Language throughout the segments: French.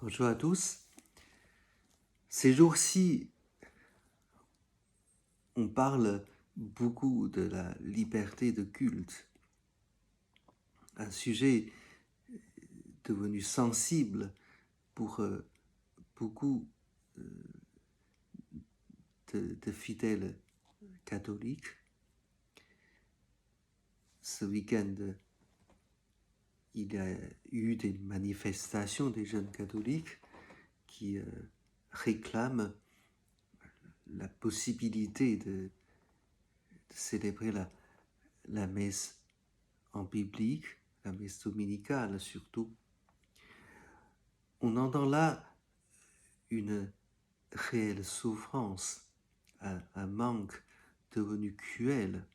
Bonjour à tous. Ces jours-ci, on parle beaucoup de la liberté de culte, un sujet devenu sensible pour beaucoup de fidèles catholiques. Ce week-end, il y a eu des manifestations des jeunes catholiques qui réclament la possibilité de célébrer la messe en biblique, la messe dominicale surtout. On entend là une réelle souffrance, un manque devenu cruel.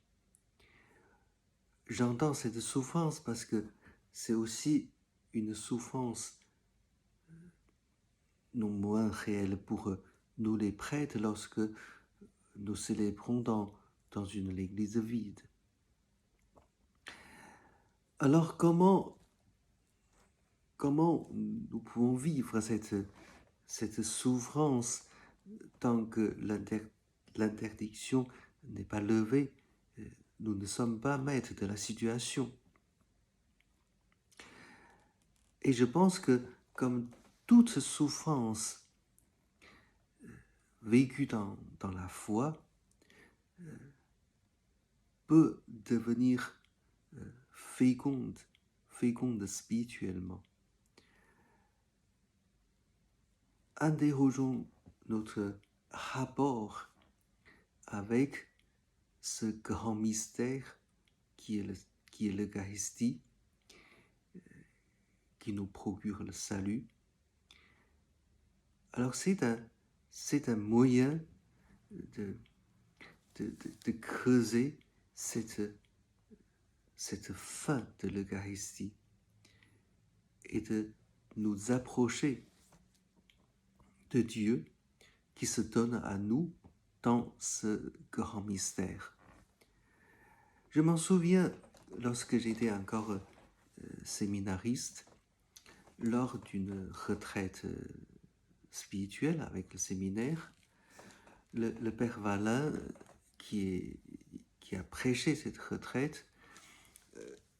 J'entends cette souffrance parce que c'est aussi une souffrance non moins réelle pour nous les prêtres lorsque nous célébrons dans une église vide. Alors comment nous pouvons vivre cette souffrance tant que l'interdiction n'est pas levée? Nous ne sommes pas maîtres de la situation. Et je pense que comme toute souffrance vécue dans la foi peut devenir féconde spirituellement. Interrogeons notre rapport avec ce grand mystère qui est l'Eucharistie, qui nous procure le salut. Alors c'est un moyen de creuser cette fin de l'Eucharistie et de nous approcher de Dieu qui se donne à nous dans ce grand mystère. Je m'en souviens lorsque j'étais encore séminariste, lors d'une retraite spirituelle avec le séminaire, le père Valin, qui a prêché cette retraite,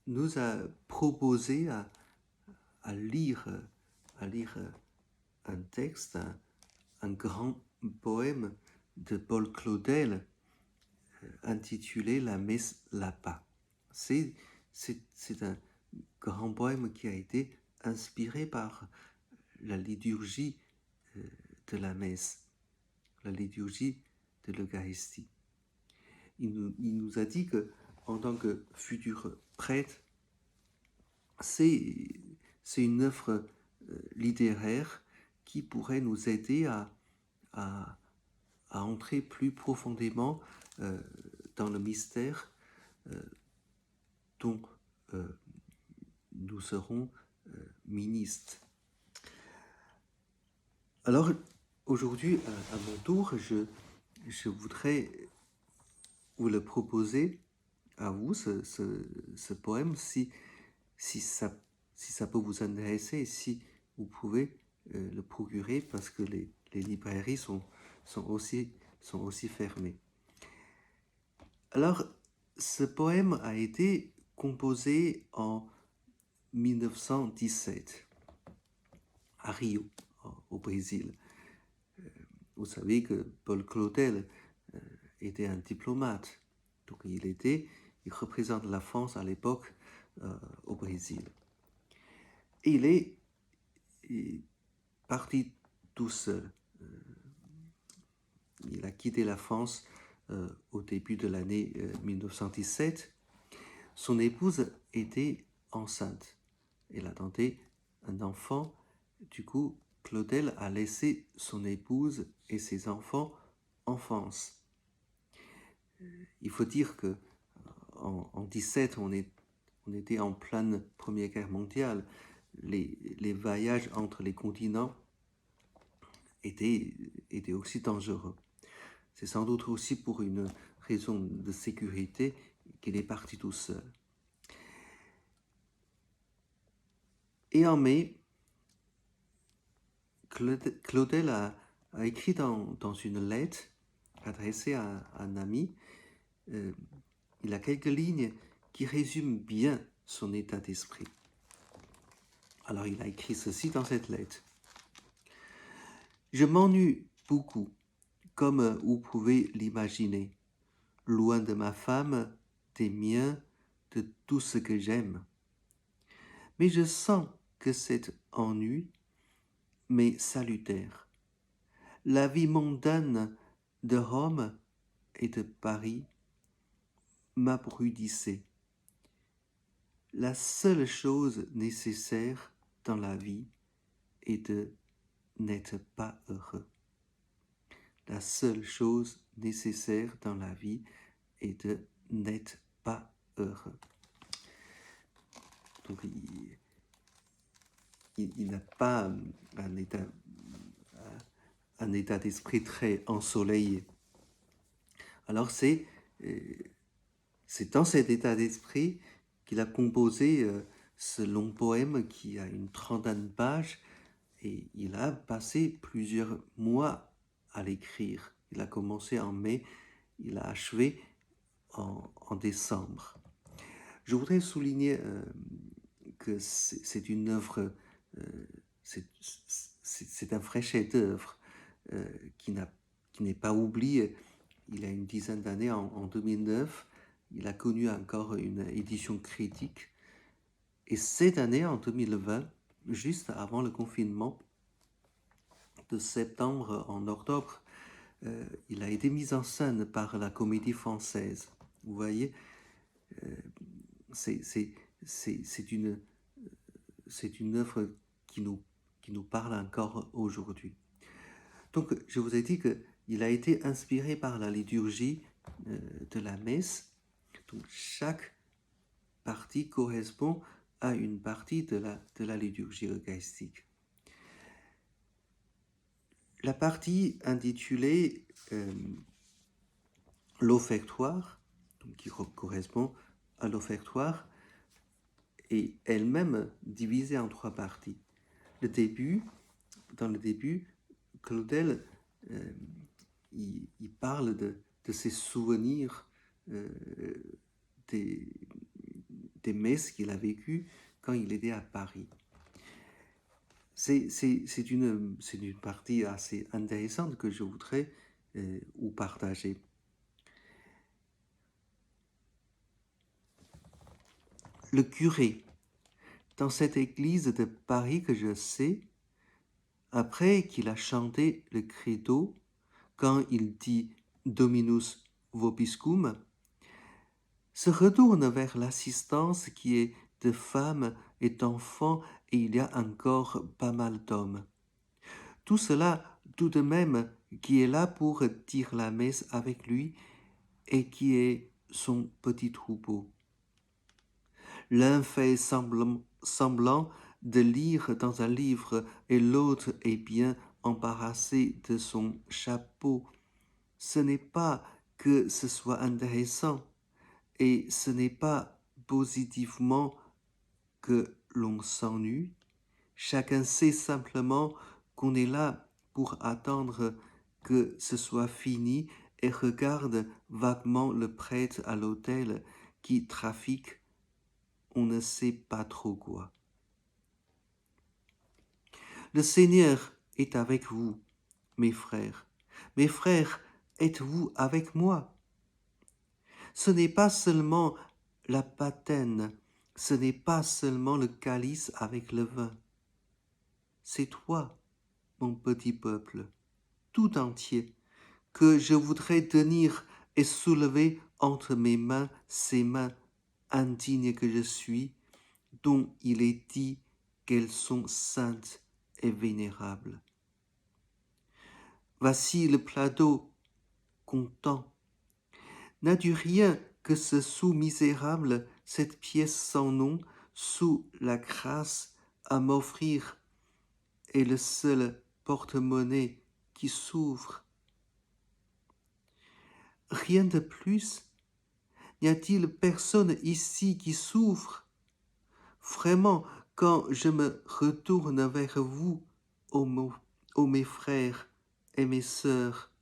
nous a proposé à lire un texte, un grand poème de Paul Claudel intitulé La messe Lapin. C'est un grand poème qui a été inspiré par la liturgie de la messe, la liturgie de l'Eucharistie. Il nous a dit que en tant que futur prêtre, c'est une œuvre littéraire qui pourrait nous aider à entrer plus profondément dans le mystère dont nous serons ministres. Alors, aujourd'hui, à mon tour, je voudrais vous le proposer à vous, ce poème, si ça peut vous intéresser, si vous pouvez le procurer, parce que les librairies sont aussi fermées. Alors, ce poème a été composé en 1917 à Rio, au Brésil. Vous savez que Paul Claudel était un diplomate, donc il représente la France à l'époque au Brésil. Et il est parti tout seul. Il a quitté la France au début de l'année 1917. Son épouse était enceinte. Elle attendait un enfant. Du coup, Claudel a laissé son épouse et ses enfants en France. Il faut dire que en 17, on était en pleine Première Guerre mondiale. Les voyages entre les continents étaient aussi dangereux. C'est sans doute aussi pour une raison de sécurité qu'il est parti tout seul. Et en mai Claudel a écrit dans une lettre adressée à un ami, il a quelques lignes qui résument bien son état d'esprit. Alors il a écrit ceci dans cette lettre. Je m'ennuie beaucoup, comme vous pouvez l'imaginer, loin de ma femme, des miens, de tout ce que j'aime. Mais je sens que cet ennui m'est salutaire. La vie mondaine de Rome et de Paris m'abrutissait. La seule chose nécessaire dans la vie est de n'être pas heureux. La seule chose nécessaire dans la vie est de n'être pas heureux. Donc, il n'a pas un état d'esprit très ensoleillé. Alors, c'est dans cet état d'esprit qu'il a composé ce long poème qui a une trentaine de pages, et il a passé plusieurs mois à l'écrire. Il a commencé en mai, il a achevé en décembre. Je voudrais souligner que c'est une œuvre, c'est un vrai chef-d'œuvre qui n'est pas oublié. Il a une dizaine d'années, en 2009, il a connu encore une édition critique. Et cette année, en 2020, juste avant le confinement, de septembre en octobre, il a été mis en scène par la Comédie Française. Vous voyez, c'est une œuvre qui nous parle encore aujourd'hui. Donc, je vous ai dit qu'il a été inspiré par la liturgie de la messe. Donc, chaque partie correspond à une partie de la liturgie eucharistique. La partie intitulée l'offertoire, qui correspond à l'offertoire, est elle-même divisée en trois parties. Dans le début, Claudel il parle de ses souvenirs des messes qu'il a vécues quand il était à Paris. C'est une partie assez intéressante que je voudrais vous partager. Le curé, dans cette église de Paris que je sais, après qu'il a chanté le credo, quand il dit Dominus vobiscum, se retourne vers l'assistance qui est de femmes et d'enfants, et il y a encore pas mal d'hommes. Tout cela, tout de même, qui est là pour dire la messe avec lui et qui est son petit troupeau. L'un fait semblant de lire dans un livre et l'autre est bien embarrassé de son chapeau. Ce n'est pas que ce soit intéressant et ce n'est pas positivement que l'on s'ennuie. Chacun sait simplement qu'on est là pour attendre que ce soit fini et regarde vaguement le prêtre à l'autel qui trafique on ne sait pas trop quoi. Le Seigneur est avec vous, mes frères. Mes frères, êtes-vous avec moi? Ce n'est pas seulement la patène, ce n'est pas seulement le calice avec le vin. C'est toi, mon petit peuple, tout entier, que je voudrais tenir et soulever entre mes mains ces mains indignes que je suis, dont il est dit qu'elles sont saintes et vénérables. Voici le plateau content. N'a-tu rien que ce sou misérable, cette pièce sans nom, sous la grâce à m'offrir, est le seul porte-monnaie qui s'ouvre. Rien de plus? N'y a-t-il personne ici qui souffre? Vraiment, quand je me retourne vers vous, ô ô mes frères et mes sœurs.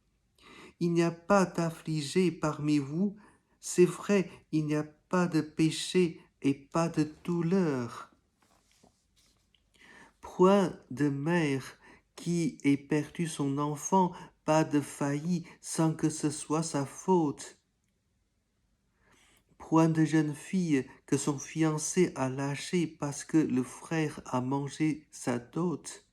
Il n'y a pas d'affligés parmi vous, c'est vrai, il n'y a pas de péché et pas de douleur. Point de mère qui ait perdu son enfant, pas de failli sans que ce soit sa faute. Point de jeune fille que son fiancé a lâché parce que le frère a mangé sa dot.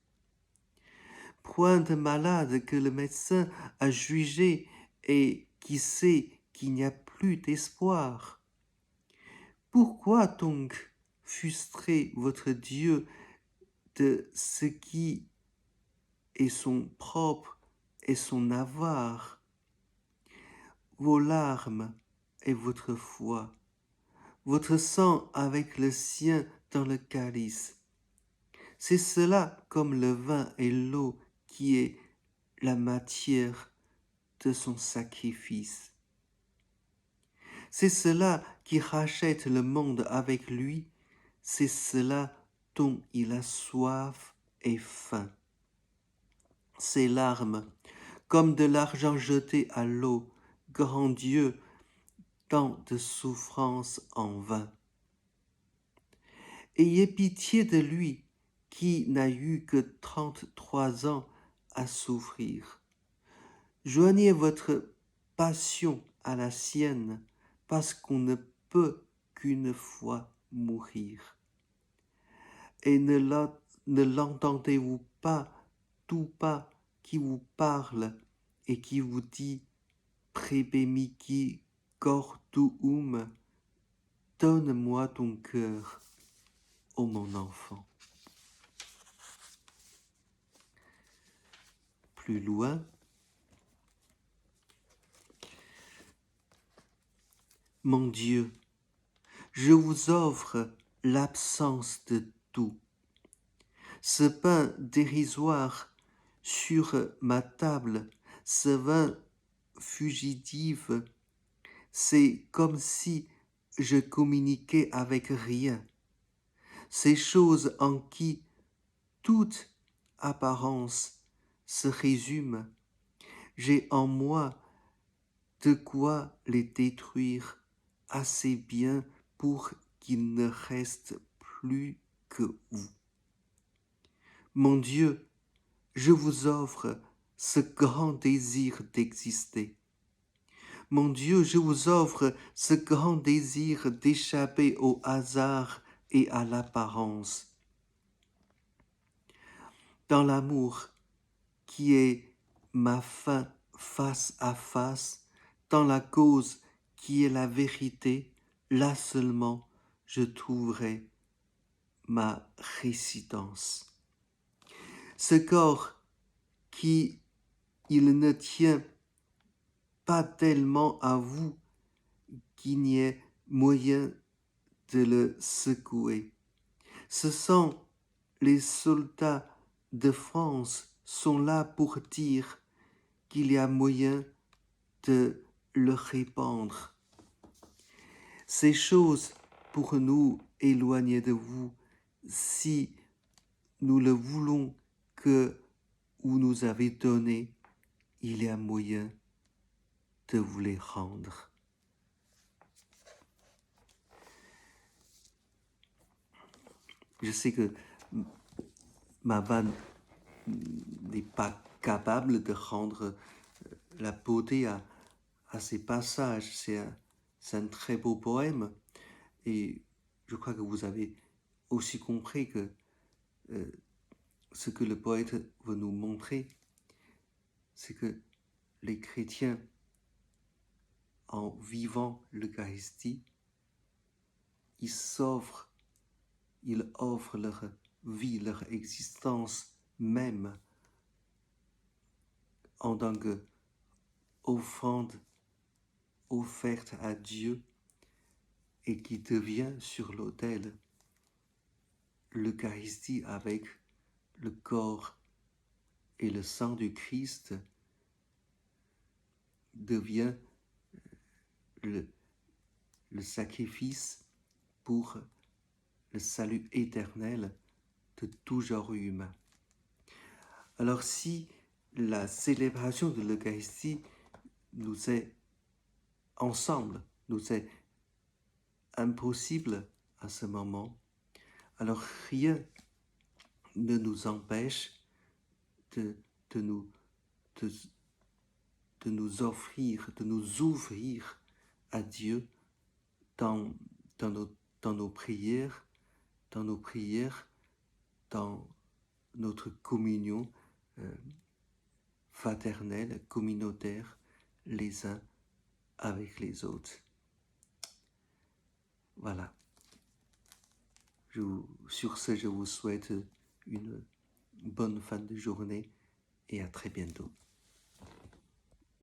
Point de malade que le médecin a jugé et qui sait qu'il n'y a plus d'espoir. Pourquoi donc frustrez votre Dieu de ce qui est son propre et son avare, vos larmes et votre foi, votre sang avec le sien dans le calice? C'est cela comme le vin et l'eau qui est la matière de son sacrifice. C'est cela qui rachète le monde avec lui, c'est cela dont il a soif et faim. Ses larmes, comme de l'argent jeté à l'eau, grand Dieu, tant de souffrances en vain. Ayez pitié de lui, qui n'a eu que 33 ans à souffrir. Joignez votre passion à la sienne, parce qu'on ne peut qu'une fois mourir. Et ne l'entendez-vous pas, tout pas, qui vous parle et qui vous dit « Prebemiki cor tuum » donne-moi ton cœur, ô mon enfant. Plus loin, mon Dieu, je vous offre l'absence de tout. Ce pain dérisoire sur ma table, ce vin fugitif, c'est comme si je communiquais avec rien. Ces choses en qui toute apparence se résume, j'ai en moi de quoi les détruire assez bien pour qu'il ne reste plus que vous. Mon Dieu, je vous offre ce grand désir d'exister. Mon Dieu, je vous offre ce grand désir d'échapper au hasard et à l'apparence. Dans l'amour qui est ma fin face à face, dans la cause qui est la vérité, là seulement je trouverai ma résidence. Ce corps qui, il ne tient pas tellement à vous qu'il n'y ait moyen de le secouer. Ce sont les soldats de France sont là pour dire qu'il y a moyen de le répandre. Ces choses pour nous éloigner de vous, si nous le voulons que vous nous avez donné, il y a moyen de vous les rendre. Je sais que ma vanne n'est pas capable de rendre la beauté à ces passages. C'est un très beau poème et je crois que vous avez aussi compris que ce que le poète veut nous montrer, c'est que les chrétiens, en vivant l'Eucharistie, ils offrent leur vie, leur existence même en tant qu'offrande offerte à Dieu et qui devient sur l'autel l'Eucharistie avec le corps et le sang du Christ devient le sacrifice pour le salut éternel de tout genre humain. Alors si la célébration de l'Eucharistie nous est ensemble, nous est impossible à ce moment, alors rien ne nous empêche de, de nous, de, de nous offrir, de nous ouvrir à Dieu dans, dans nos prières, dans notre communion fraternelle, communautaire, les uns avec les autres. Voilà. Sur ce, je vous souhaite une bonne fin de journée et à très bientôt.